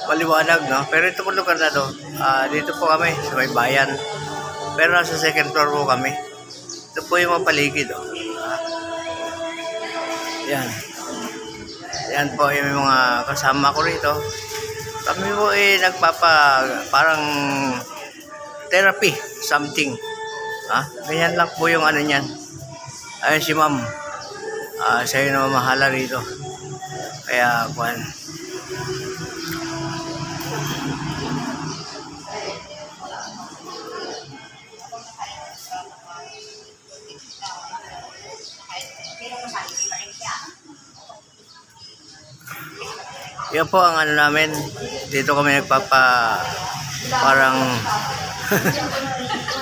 maliwanag, no? Pero ito po lugar na to, dito po kami sa may bayan. Pero nasa second floor po kami. Ito po yung mga paligid, oh. Yan. Yan po yung mga kasama ko rito. Kami po parang therapy, something. Ganyan lang po yung ano niyan. Ayun si ma'am. Siya yung namamahala rito. Kaya, kuhan. Yan po ang ano namin. Dito kami parang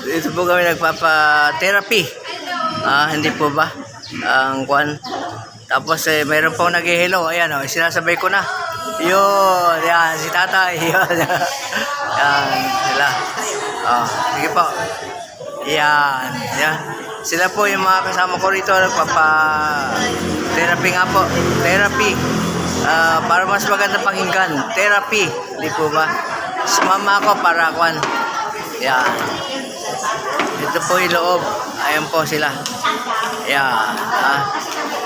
dito po kami therapy. Hindi po ba? Ang kuhan. Tapos mayroon pong nag-hello. Ayan, sinasabay ko na. Yun, yan, si tatay. Yun. Yan, sila. Sige po. Yan, yan. Sila po yung mga kasama ko rito. Therapy nga po. Therapy. Para mas maganda pakinggan. Therapy. Hindi po ba? Sumama ako para kuhan. Yan. Ito po yung loob. Ayan po sila. Yan.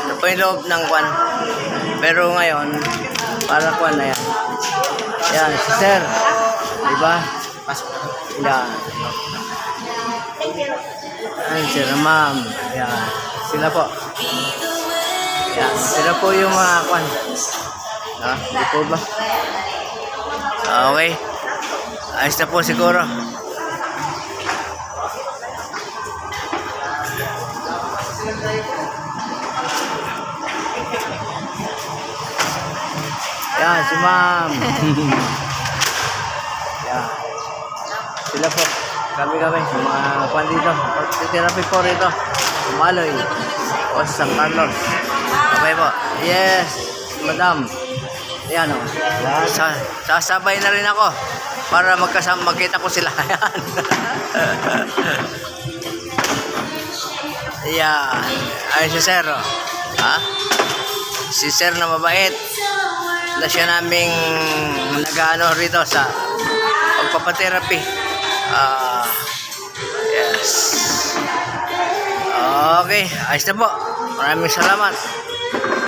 Ito po yung loob ng kuhan. Pero ngayon, para kuhan na yan. Yan, si sir. Diba? Yan. Yan, sir, ma'am. Yan. Sila po. Yan. Sila po yung mga kuhan. Hindi po ba? Okay. Ayos na po siguro. Yan, si ma'am. Yan. Sila po. Kami. Mga kwan dito. Therapy po rito. Maloy. O San Carlos. Okay po. Yes, madam. Yan o. Sasabay na rin ako. Para magkita ko sila. Yan. Ay, si sir. Si sir na mabait. Na siya naming nag-ano rito sa pagpapatherapy. Yes. Okay. Ayos na po. Maraming salamat.